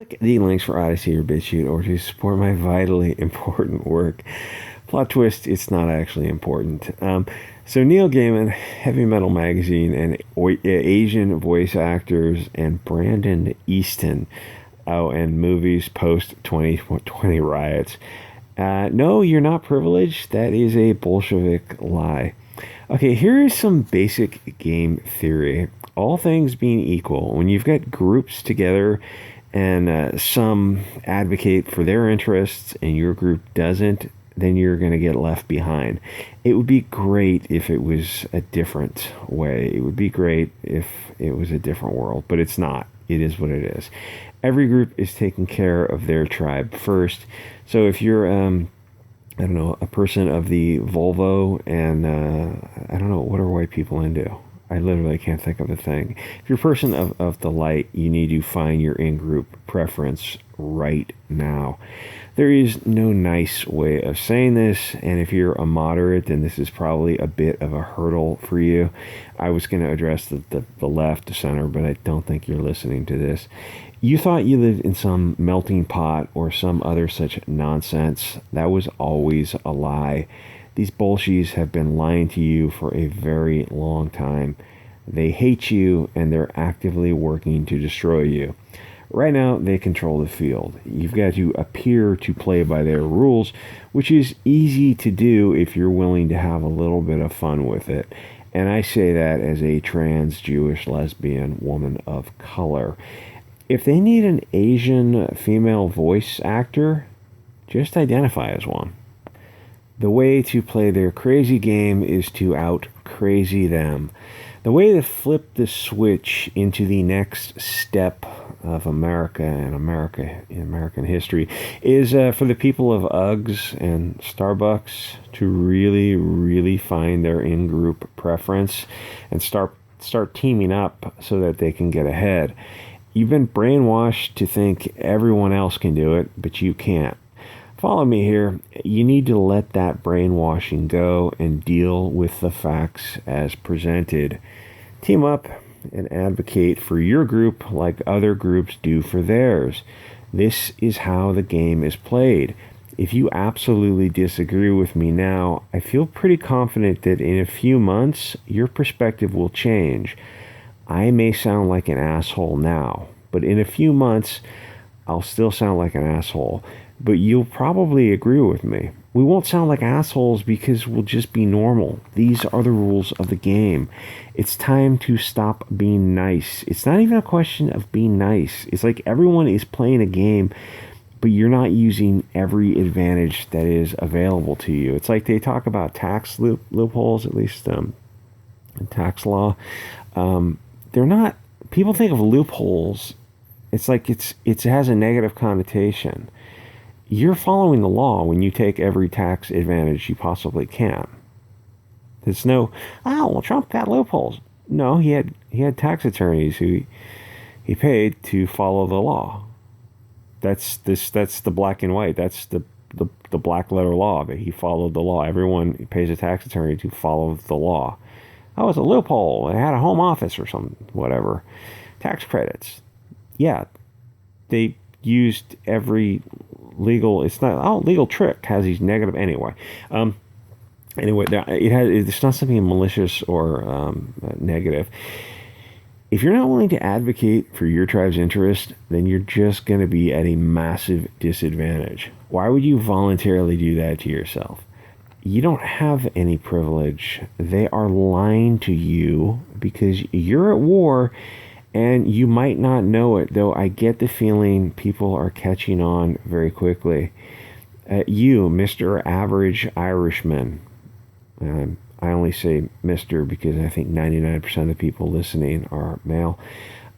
Click the links for Odysee or BitChute or to support my vitally important work. Plot twist, it's not actually important. So Neil Gaiman, Heavy Metal Magazine, and Asian voice actors, and Brandon Easton. Oh, and movies post 2020 riots. No, you're not privileged. That is a Bolshevik lie. Okay, here is some basic game theory. All things being equal, when you've got groups together and some advocate for their interests and your group doesn't, then you're going to get left behind. It would be great if it was a different way. It would be great if it was a different world, but it's not. It is what it is. Every group is taking care of their tribe first. So if you're, I don't know, a person of the Volvo and, I don't know, what are white people into? I literally can't think of a thing. If you're a person of the light, you need to find your in-group preference right now. There is no nice way of saying this, and if you're a moderate, then this is probably a bit of a hurdle for you. I was going to address the left, the center, but I don't think you're listening to this. You thought you lived in some melting pot or some other such nonsense. That was always a lie. These bullshies have been lying to you for a very long time. They hate you and they're actively working to destroy you. Right now, they control the field. You've got to appear to play by their rules, which is easy to do if you're willing to have a little bit of fun with it. And I say that as a trans, Jewish, lesbian woman of color. If they need an Asian female voice actor, just identify as one. The way to play their crazy game is to out-crazy them. The way to flip the switch into the next step of America and America in American history is for the people of Uggs and Starbucks to really, really find their in-group preference and start teaming up so that they can get ahead. You've been brainwashed to think everyone else can do it, but you can't. Follow me here. You need to let that brainwashing go and deal with the facts as presented. Team up and advocate for your group like other groups do for theirs. This is how the game is played. If you absolutely disagree with me now, I feel pretty confident that in a few months, your perspective will change. I may sound like an asshole now, but in a few months, I'll still sound like an asshole. But you'll probably agree with me. We won't sound like assholes because we'll just be normal. These are the rules of the game. It's time to stop being nice. It's not even a question of being nice. It's like everyone is playing a game, but you're not using every advantage that is available to you. It's like they talk about tax loopholes, at least in tax law. They're not. People think of loopholes. It's like it has a negative connotation. You're following the law when you take every tax advantage you possibly can. There's no, oh, well, Trump got loopholes. No, he had tax attorneys who he paid to follow the law. That's the black and white. That's the black letter law that he followed the law. Everyone pays a tax attorney to follow the law. Oh, it's a loophole. It had a home office or some whatever. Tax credits. Yeah, they used every legal, it's not, oh, legal trick has these negative, anyway. It's not something malicious or negative. If you're not willing to advocate for your tribe's interest, then you're just going to be at a massive disadvantage. Why would you voluntarily do that to yourself? You don't have any privilege. They are lying to you because you're at war. And you might not know it, though I get the feeling people are catching on very quickly. You, Mr. Average Irishman, I only say Mr. because I think 99% of the people listening are male,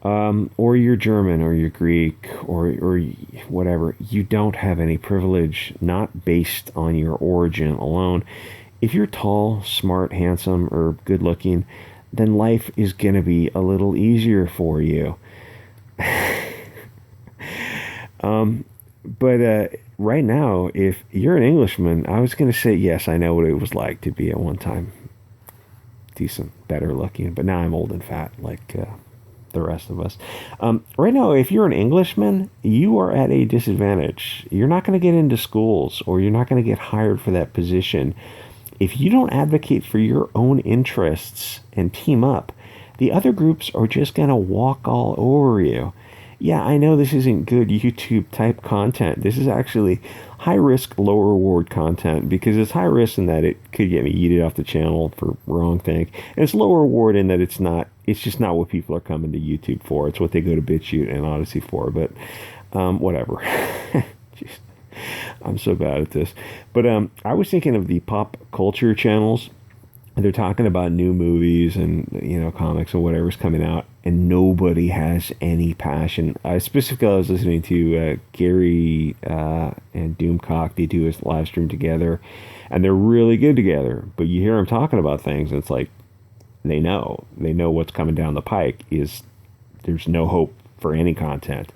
or you're German, or you're Greek, or whatever, you don't have any privilege, not based on your origin alone. If you're tall, smart, handsome, or good-looking, then life is going to be a little easier for you. But right now, if you're an Englishman, I was going to say, yes, I know what it was like to be at one time decent, better looking, but now I'm old and fat, like the rest of us. Right now, if you're an Englishman, you are at a disadvantage. You're not going to get into schools, or you're not going to get hired for that position if you don't advocate for your own interests and team up. The other groups are just going to walk all over you. Yeah, I know this isn't good YouTube type content. This is actually high risk, low reward content, because it's high risk in that it could get me yeeted off the channel for wrong thing. And it's low reward in that it's just not what people are coming to YouTube for. It's what they go to BitChute and Odysee for. But whatever. Jeez, I'm so bad at this. But I was thinking of the pop culture channels. They're talking about new movies and, comics or whatever's coming out, and nobody has any passion. Specifically, I was listening to Gary and Doomcock. They do a live stream together, and they're really good together. But you hear them talking about things, and it's like they know what's coming down the pike. There's no hope for any content.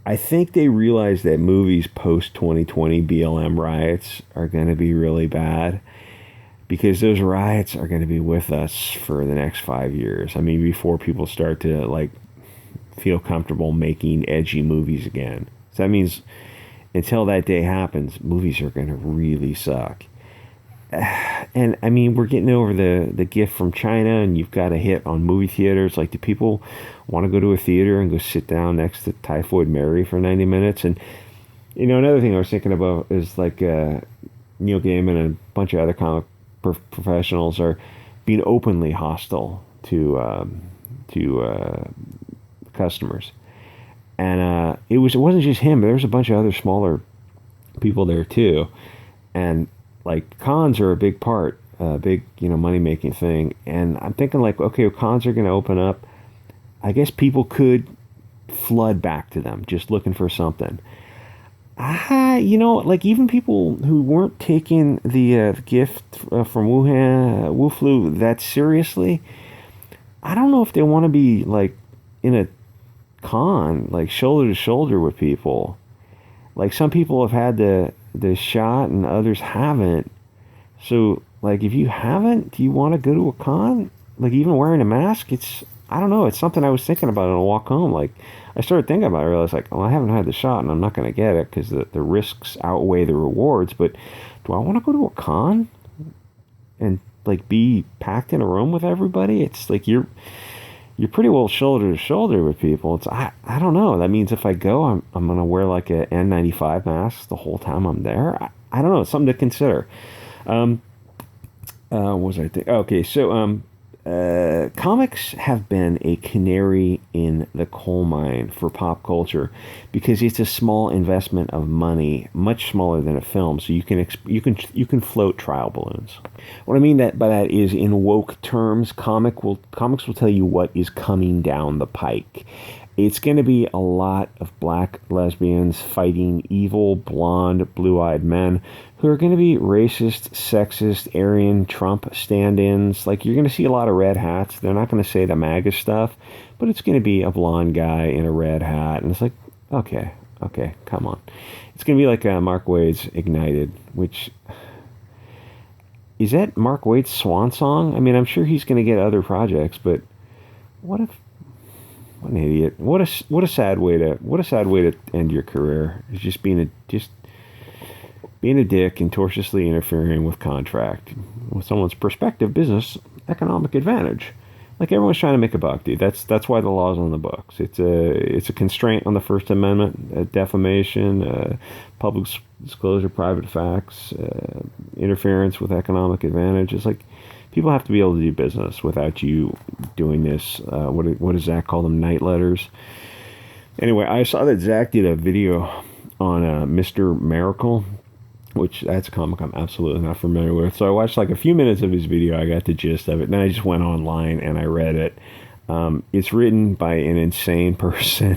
I think they realize that movies post 2020 BLM riots are going to be really bad, because those riots are going to be with us for the next 5 years. I mean, before people start to feel comfortable making edgy movies again. So that means until that day happens, movies are going to really suck. And I mean, we're getting over the gift from China, and you've got a hit on movie theaters. Like, do people want to go to a theater and go sit down next to Typhoid Mary for 90 minutes? And, another thing I was thinking about is Neil Gaiman and a bunch of other comic professionals are being openly hostile to customers. And it wasn't just him, but there was a bunch of other smaller people there too. And cons are a big part, big, money-making thing. And I'm thinking okay, cons are going to open up. I guess people could flood back to them just looking for something. Even people who weren't taking the gift from Wu Flu that seriously, I don't know if they want to be in a con, shoulder to shoulder with people. Some people have had the shot and others haven't. So if you haven't, do you want to go to a con? Even wearing a mask? I don't know, it's something I was thinking about on a walk home. I started thinking about it, I realized I haven't had the shot and I'm not going to get it because the risks outweigh the rewards. But do I want to go to a con and be packed in a room with everybody? It's you're pretty well shoulder to shoulder with people. I don't know. That means if I go, I'm going to wear a N95 mask the whole time I'm there. I don't know. It's something to consider. What was I thinking? Okay, so comics have been a canary in the coal mine for pop culture because it's a small investment of money, much smaller than a film. So you can float trial balloons. What I mean by that is, in woke terms, comics will tell you what is coming down the pike. It's going to be a lot of black lesbians fighting evil, blonde, blue-eyed men who are going to be racist, sexist, Aryan, Trump stand-ins. You're going to see a lot of red hats. They're not going to say the MAGA stuff, but it's going to be a blonde guy in a red hat. And it's okay, come on. It's going to be Mark Waid's Ignited, which... Is that Mark Waid's swan song? I mean, I'm sure he's going to get other projects, but what an idiot! What a sad way to end your career. Is just being a dick and tortiously interfering with contract, with someone's prospective business economic advantage. Everyone's trying to make a buck, dude. That's why the law's on the books. It's a constraint on the First Amendment, defamation, public disclosure, private facts, interference with economic advantage. It's people have to be able to do business without you doing this. What does Zach call them? Night letters. Anyway, I saw that Zach did a video on Mr. Miracle, which that's a comic I'm absolutely not familiar with. So I watched a few minutes of his video. I got the gist of it. Then I just went online and I read it. It's written by an insane person,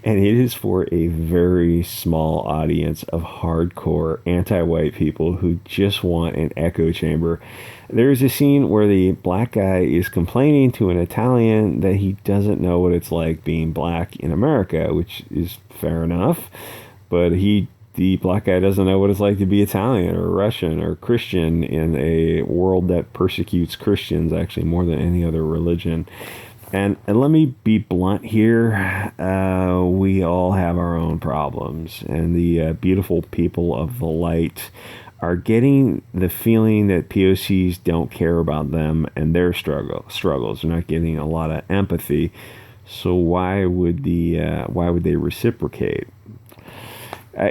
and it is for a very small audience of hardcore anti-white people who just want an echo chamber. There's a scene where the black guy is complaining to an Italian that he doesn't know what it's like being black in America, which is fair enough, but he the black guy doesn't know what it's like to be Italian or Russian or Christian in a world that persecutes Christians actually more than any other religion. And let me be blunt here. We all have our own problems, and the beautiful people of the light are getting the feeling that POCs don't care about them and their struggles. They're not getting a lot of empathy. So why would they reciprocate?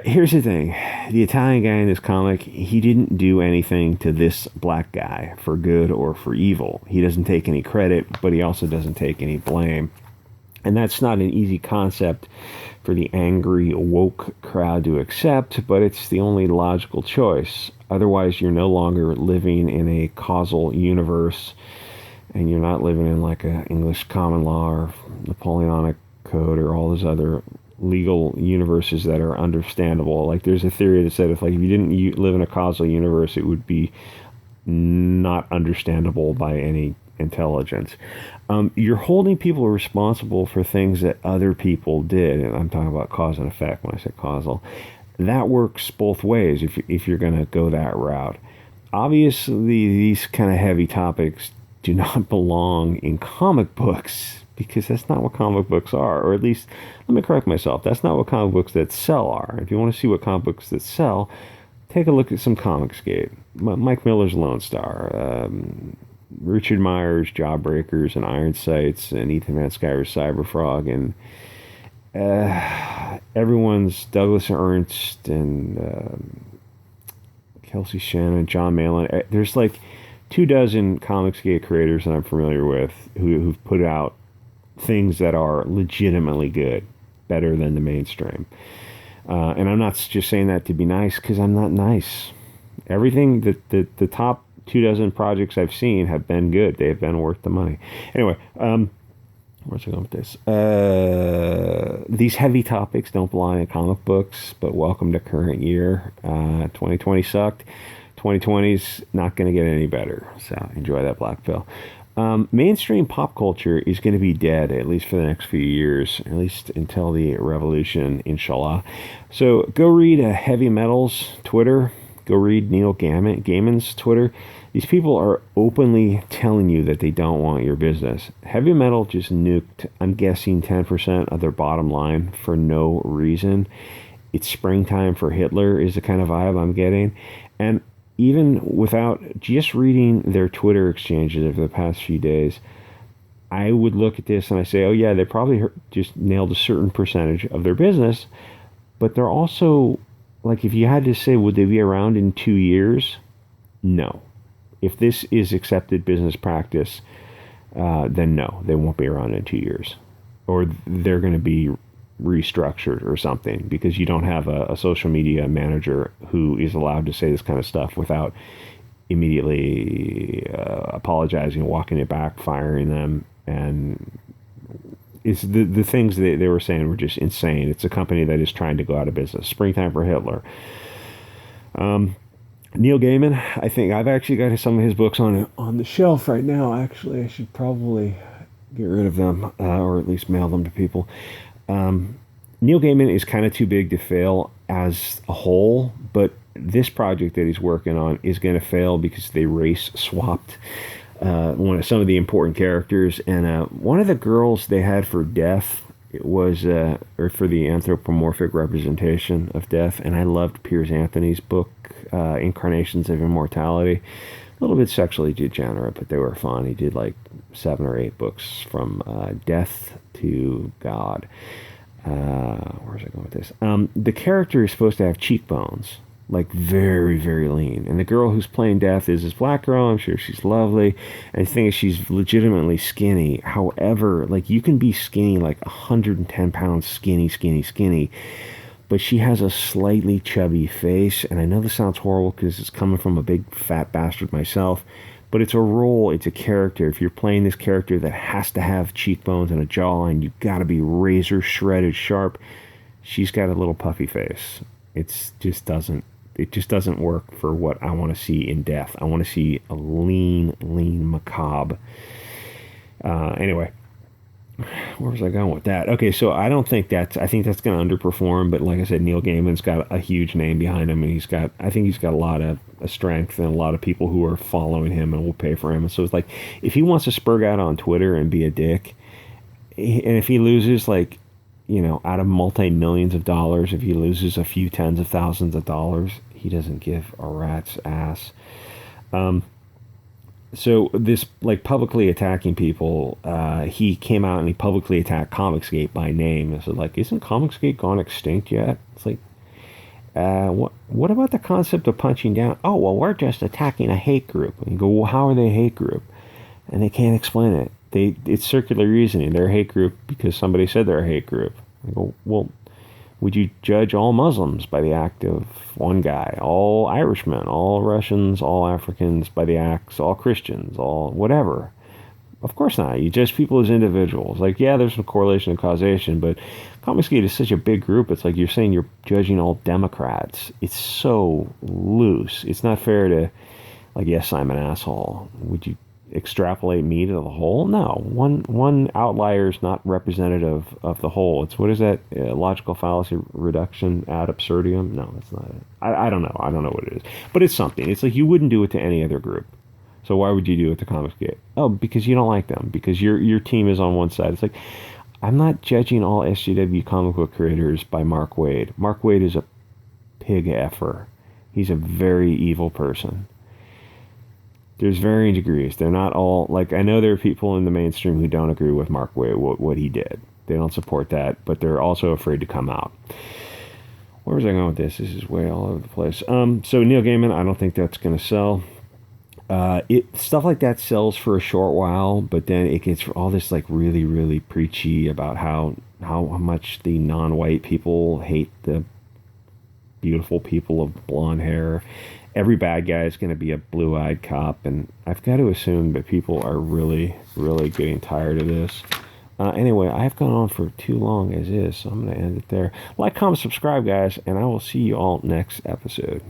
Here's the thing. The Italian guy in this comic, he didn't do anything to this black guy for good or for evil. He doesn't take any credit, but he also doesn't take any blame. And that's not an easy concept for the angry, woke crowd to accept, but it's the only logical choice. Otherwise, you're no longer living in a causal universe, and you're not living in like a English common law or Napoleonic code or all those other legal universes that are understandable. Like, there's a theory that said if you didn't live in a causal universe, it would be not understandable by any intelligence. You're holding people responsible for things that other people did, and I'm talking about cause and effect when I say causal. That works both ways if you're going to go that route. Obviously, these kind of heavy topics do not belong in comic books, because that's not what comic books are. Or at least, let me correct myself, that's not what comic books that sell are. If you want to see what comic books that sell, take a look at some Comicsgate. Mike Miller's Lone Star, Richard Meyer's Jawbreakers and Iron Sights, and Ethan Van Sciver's Cyberfrog, and everyone's Douglas Ernst and Kelsey Shannon, John Malin. There's like 24 Comicsgate creators that I'm familiar with who've put out things that are legitimately good, better than the mainstream. And I'm not just saying that to be nice, because I'm not nice. Everything that the top 24 projects I've seen have been good. They have been worth the money. Anyway, where's I going with this? These heavy topics don't belong in comic books, but welcome to current year. 2020 sucked. 2020's not going to get any better. So enjoy that black pill. Mainstream pop culture is going to be dead, at least for the next few years, at least until the revolution, inshallah. So go read Heavy Metal's Twitter. Go read Neil Gaiman's Twitter. These people are openly telling you that they don't want your business. Heavy Metal just nuked, I'm guessing, 10% of their bottom line for no reason. It's springtime for Hitler is the kind of vibe I'm getting. And even without just reading their Twitter exchanges over the past few days, I would look at this and I say, oh yeah, they probably just nailed a certain percentage of their business, but they're also, like, if you had to say, would they be around in 2 years? No. If this is accepted business practice, then no, they won't be around in 2 years. Or they're going to be restructured or something, because you don't have a social media manager who is allowed to say this kind of stuff without immediately apologizing, walking it back, firing them. And it's the things they were saying were just insane. It's a company that is trying to go out of business. Springtime for Hitler. Neil Gaiman, I think I've actually got some of his books on the shelf right now. Actually, I should probably get rid of them, or at least mail them to people. Neil Gaiman is kind of too big to fail as a whole, but this project that he's working on is going to fail because they race swapped some of the important characters, and one of the girls they had for Death was or for the anthropomorphic representation of Death, and I loved Piers Anthony's book, Incarnations of Immortality. A little bit sexually degenerate, but they were fun. He did like 7 or 8 books from Death to God. Where's I going with this? The character is supposed to have cheekbones, like very, very lean. And the girl who's playing Death is this black girl. I'm sure she's lovely. And the thing is, she's legitimately skinny. However, like, you can be skinny, like 110 pounds skinny. But she has a slightly chubby face. And I know this sounds horrible because it's coming from a big fat bastard myself. But it's a role, it's a character. If you're playing this character that has to have cheekbones and a jawline, you've got to be razor shredded sharp. She's got a little puffy face. It just doesn't work for what I want to see in Death. I want to see a lean macabre. Anyway, where was I going with that? Okay, so I think that's going to underperform, but like I said, Neil Gaiman's got a huge name behind him, and I think he's got a lot of strength and a lot of people who are following him and will pay for him. And so it's like, if he wants to spurg out on Twitter and be a dick, and if he loses like, out of multi-millions of dollars, if he loses a few tens of thousands of dollars, he doesn't give a rat's ass. So this, like, publicly attacking people, he came out and he publicly attacked Comicsgate by name. And so, like, isn't Comicsgate gone extinct yet? It's like, what about the concept of punching down? Oh, well, we're just attacking a hate group. And you go, well, how are they a hate group? And they can't explain it. It's circular reasoning. They're a hate group because somebody said they're a hate group. I go, well, would you judge all Muslims by the act of one guy, all Irishmen, all Russians, all Africans by the acts, all Christians, all whatever? Of course not. You judge people as individuals. Like, yeah, there's some correlation and causation, but Comicsgate is such a big group. It's like you're saying you're judging all Democrats. It's so loose. It's not fair to, like, yes, I'm an asshole. Would you extrapolate me to the whole? No, one outlier is not representative of the whole. It's, what is that, logical fallacy reduction ad absurdum? No, that's not it. I don't know. I don't know what it is, but it's something. It's like you wouldn't do it to any other group. So why would you do it to Comicsgate? Oh, because you don't like them. Because your team is on one side. It's like, I'm not judging all SJW comic book creators by Mark Waid. Mark Waid is a pig effer. He's a very evil person. There's varying degrees. They're not all, like, I know there are people in the mainstream who don't agree with Mark Waid, what he did. They don't support that, but they're also afraid to come out. Where was I going with this? This is way all over the place. So Neil Gaiman, I don't think that's going to sell. Stuff like that sells for a short while, but then it gets all this, like, really, really preachy about how much the non-white people hate the beautiful people of blonde hair. Every bad guy is going to be a blue-eyed cop, and I've got to assume that people are really, really getting tired of this. Anyway, I've gone on for too long as is, so I'm going to end it there. Like, comment, subscribe, guys, and I will see you all next episode.